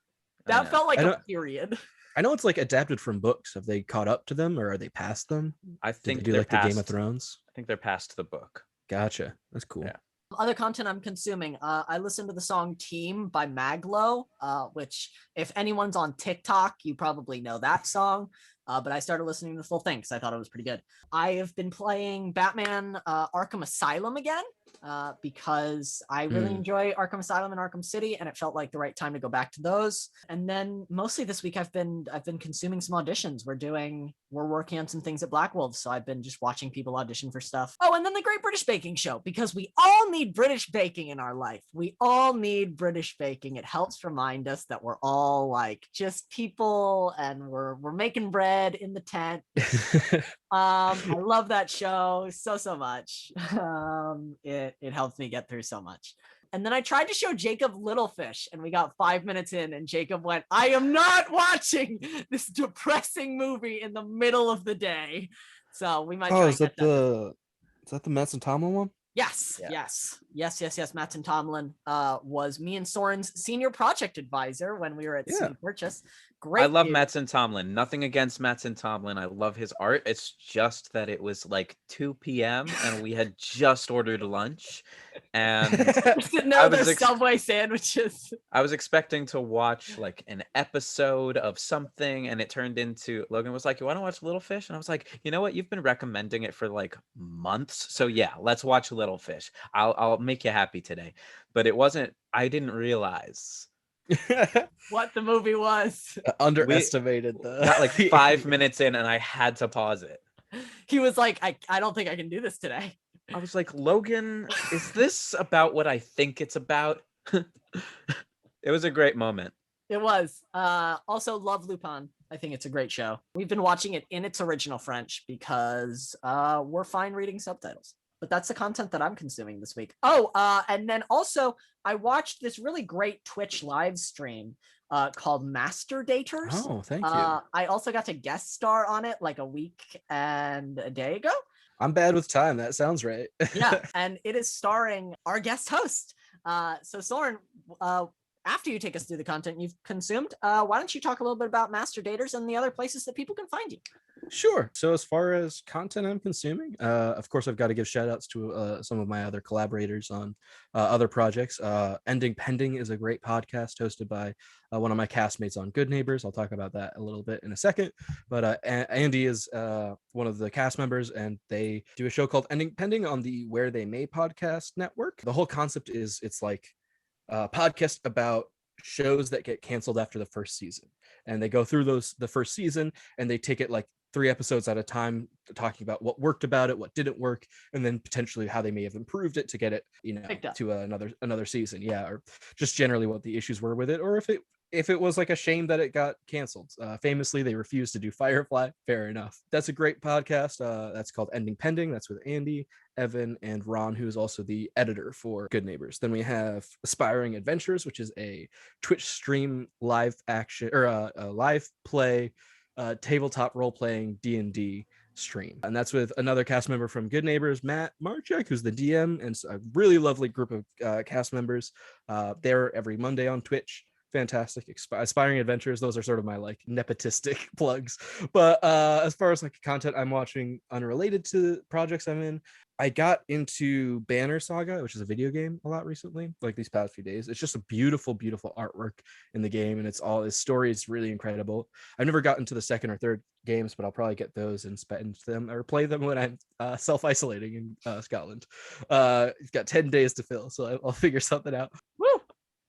That felt like a period. I know it's like adapted from books. Have they caught up to them, or are they past them? I think do like the Game of Thrones. I think they're past the book. Gotcha. That's cool. Yeah. Other content I'm consuming. I listened to the song Team by Maglo, which if anyone's on TikTok, you probably know that song. But I started listening to the full thing because I thought it was pretty good. I have been playing Batman Arkham Asylum again because I really enjoy Arkham Asylum and Arkham City, and it felt like the right time to go back to those. And then mostly this week I've been consuming some auditions. We're working on some things at Blackwolves, so I've been just watching people audition for stuff. Oh, and then the Great British Baking Show, because we all need British baking in our life. We all need British baking. It helps remind us that we're all like just people, and we're making bread in the tent. I love that show so much. It helps me get through so much. And then I tried to show Jacob Littlefish, and we got 5 minutes in, and Jacob went, I am not watching this depressing movie in the middle of the day. So we might try is that the Matt and Tomlin one? Yes. Matt and Tomlin was me and Soren's senior project advisor when we were at City Purchase. Great. I love Mattson Tomlin. Nothing against Mattson Tomlin. I love his art. It's just that it was like 2 p.m. and we had just ordered lunch, and sitting there with those Subway sandwiches. I was expecting to watch like an episode of something, and it turned into Logan was like, "You want to watch Little Fish?" And I was like, "You know what? You've been recommending it for like months, so yeah, let's watch Little Fish. I'll make you happy today." But it wasn't. I didn't realize what the movie was. Underestimated got like 5 minutes in, and I had to pause it. He was like, I don't think I can do this today. I was like, Logan, is this about what I think it's about? It was a great moment. It was. Also love Lupin. I think it's a great show. We've been watching it in its original French because we're fine reading subtitles. But that's the content that I'm consuming this week. Oh, and then also I watched this really great Twitch live stream called Master Daters. Oh, thank you. I also got to guest star on it like a week and a day ago. I'm bad with time. That sounds right. Yeah, and it is starring our guest host. So Soren, after you take us through the content you've consumed, why don't you talk a little bit about Master Daters and the other places that people can find you? Sure. So as far as content I'm consuming, of course, I've got to give shout outs to some of my other collaborators on other projects. Ending Pending is a great podcast hosted by one of my castmates on Good Neighbors. I'll talk about that a little bit in a second. But Andy is one of the cast members, and they do a show called Ending Pending on the Where They May podcast network. The whole concept is it's like a podcast about shows that get canceled after the first season, and they go through the first season, and they take it like 3 episodes at a time, talking about what worked about it, what didn't work, and then potentially how they may have improved it to get it, to another season. Yeah, or just generally what the issues were with it, or if it was like a shame that it got canceled. Famously, they refused to do Firefly. Fair enough. That's a great podcast. That's called Ending Pending. That's with Andy, Evan, and Ron, who is also the editor for Good Neighbors. Then we have Aspiring Adventures, which is a Twitch stream live action or a live play tabletop role-playing D&D stream, and that's with another cast member from Good Neighbors, Matt Marchek, who's the DM, and a really lovely group of cast members. They're every Monday on Twitch. Fantastic. Aspiring Adventures, those are sort of my like nepotistic plugs. But as far as like content I'm watching unrelated to projects I'm in, I got into Banner Saga, which is a video game, a lot recently, like these past few days. It's just a beautiful artwork in the game, and his story is really incredible. I've never gotten to the second or third games, but I'll probably get those and spend them or play them when I'm self-isolating in Scotland. It's got 10 days to fill, so I'll figure something out. Woo!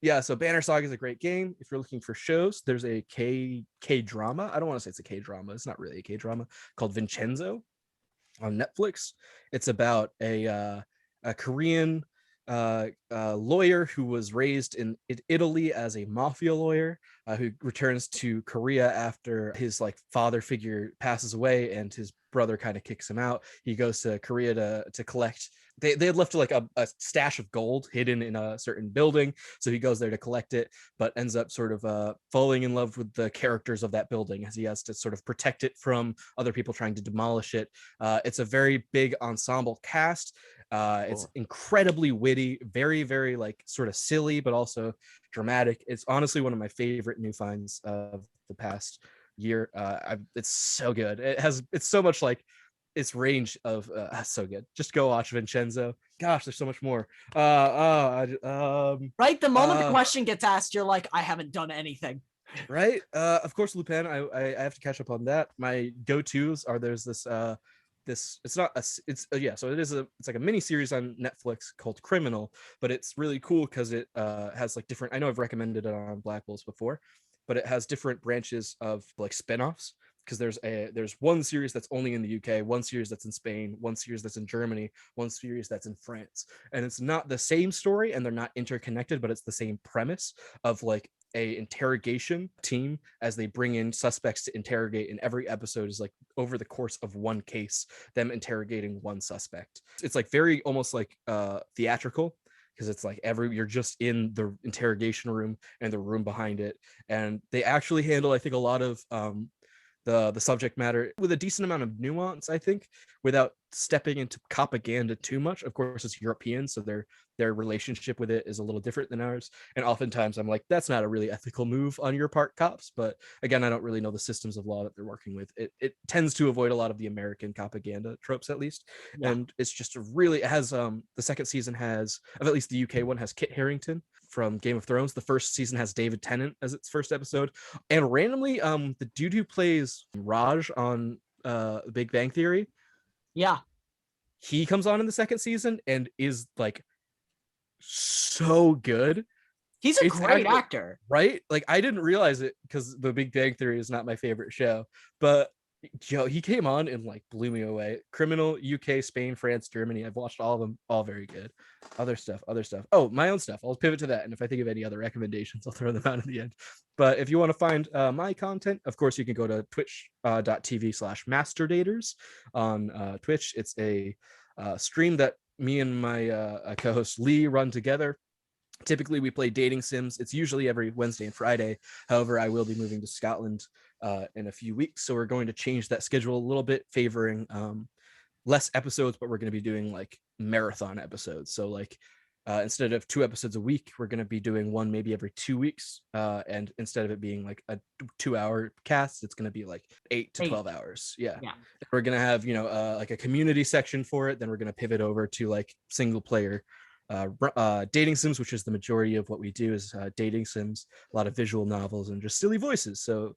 Yeah, so Banner Saga is a great game. If you're looking for shows, there's a K-drama. I don't want to say it's a K-drama. It's not really a K-drama, called Vincenzo on Netflix. It's about a Korean lawyer who was raised in Italy as a mafia lawyer, who returns to Korea after his like father figure passes away and his brother kind of kicks him out. He goes to Korea to collect. They had left like a stash of gold hidden in a certain building, so he goes there to collect it, but ends up sort of falling in love with the characters of that building as he has to sort of protect it from other people trying to demolish it. It's a very big ensemble cast. It's incredibly witty, very, very like sort of silly, but also dramatic. It's honestly one of my favorite new finds of the past year. It's so good. It's so much like its range of so good. Just go watch Vincenzo. Gosh, there's so much more. Right, the moment the question gets asked, you're like, I haven't done anything. Right. Of course, Lupin. I have to catch up on that. My go-tos are there's this it's like a mini series on Netflix called Criminal, but it's really cool because it has like different. I know I've recommended it on Blackwolves before, but it has different branches of like spin-offs, because there's one series that's only in the UK, one series that's in Spain, one series that's in Germany, one series that's in France, and it's not the same story and they're not interconnected, but it's the same premise of like a interrogation team as they bring in suspects to interrogate, and every episode is like over the course of one case, them interrogating one suspect. It's like very almost like theatrical, because it's like you're just in the interrogation room and the room behind it, and they actually handle, I think, a lot of the subject matter with a decent amount of nuance, I think, without stepping into propaganda too much. Of course, it's European, so their relationship with it is a little different than ours. And oftentimes I'm like, that's not a really ethical move on your part, cops. But again, I don't really know the systems of law that they're working with. It tends to avoid a lot of the American propaganda tropes, at least. Yeah. And it's just it has the second season has, of at least the UK one, has Kit Harington from Game of Thrones. The first season has David Tennant as its first episode. And randomly, the dude who plays Raj on Big Bang Theory, yeah, he comes on in the second season and is like so good. He's a great actor, right? Like, I didn't realize it because The Big Bang Theory is not my favorite show, but he came on and like blew me away. Criminal, UK, Spain, France, Germany. I've watched all of them, all very good. Other stuff. Oh, my own stuff. I'll pivot to that, and if I think of any other recommendations, I'll throw them out at the end. But if you want to find my content, of course, you can go to twitch.tv/masterdaters on Twitch. It's a stream that me and my co-host Lee run together. Typically, we play dating sims. It's usually every Wednesday and Friday. However, I will be moving to Scotland in a few weeks, so we're going to change that schedule a little bit, favoring less episodes, but we're going to be doing like marathon episodes. So like instead of 2 episodes a week, we're going to be doing one maybe every 2 weeks, and instead of it being like a 2-hour cast, it's going to be like 8 to 12 hours. Yeah. We're going to have like a community section for it. Then we're going to pivot over to like single player dating sims, which is the majority of what we do, is dating sims, a lot of visual novels and just silly voices. So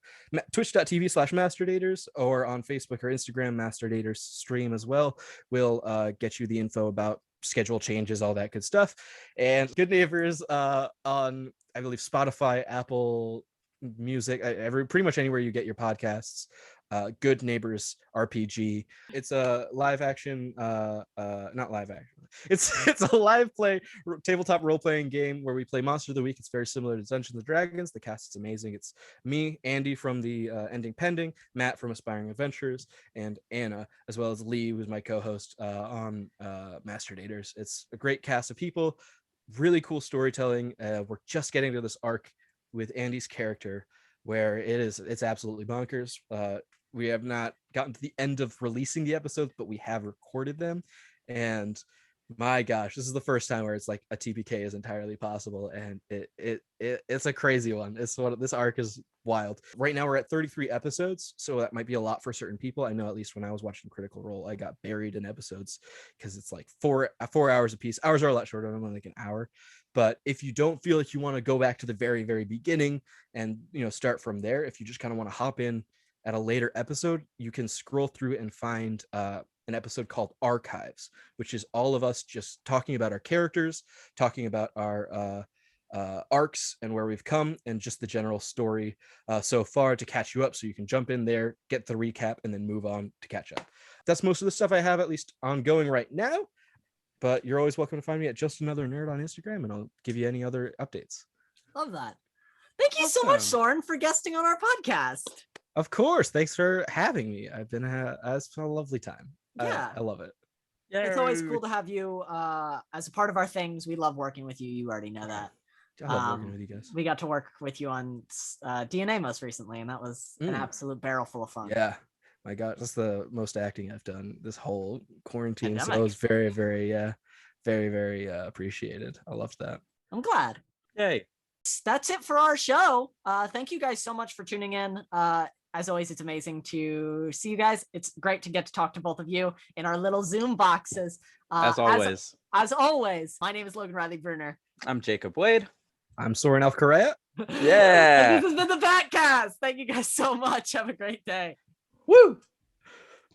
twitch.tv/masterdaters, or on Facebook or Instagram, masterdaters stream as well. We'll get you the info about schedule changes, all that good stuff. And Good Neighbors on, I believe, Spotify, Apple Music, pretty much anywhere you get your podcasts. Good Neighbors RPG. It's a live action, not live action. It's a live play tabletop role playing game where we play Monster of the Week. It's very similar to Dungeons and Dragons. The cast is amazing. It's me, Andy from the Ending Pending, Matt from Aspiring Adventures, and Anna, as well as Lee, who's my co-host on Masterdaters. It's a great cast of people, really cool storytelling. We're just getting to this arc with Andy's character where it's absolutely bonkers. We have not gotten to the end of releasing the episodes, but we have recorded them. And my gosh, this is the first time where it's like a TPK is entirely possible. And it's a crazy one. This arc is wild. Right now we're at 33 episodes. So that might be a lot for certain people. I know, at least when I was watching Critical Role, I got buried in episodes because it's like 4 hours a piece. Hours are a lot shorter. I'm only like an hour. But if you don't feel like you want to go back to the very, very beginning and start from there, if you just kind of want to hop in at a later episode, you can scroll through and find an episode called Archives, which is all of us just talking about our characters, talking about our arcs and where we've come, and just the general story so far, to catch you up, so you can jump in there, get the recap, and then move on to catch up. That's most of the stuff I have, at least ongoing right now. But you're always welcome to find me at Just Another Nerd on Instagram, and I'll give you any other updates. Love that. Thank you so much, Soren, for guesting on our podcast. Of course. Thanks for having me. It's been a lovely time. Yeah. I love it. Yay. It's always cool to have you as a part of our things. We love working with you. You already know that. I love working with you guys. We got to work with you on DNA most recently, and that was an absolute barrel full of fun. Yeah. My God, that's the most acting I've done this whole quarantine. Pandemic. So it was very, very, very, very appreciated. I loved that. I'm glad. Yay. That's it for our show. Thank you guys so much for tuning in. As always, it's amazing to see you guys. It's great to get to talk to both of you in our little Zoom boxes. As always, my name is Logan Riley Bruner. I'm Jacob Wade. I'm Soren Alf Correia. Yeah. And this has been the Packcast. Thank you guys so much. Have a great day. Woo!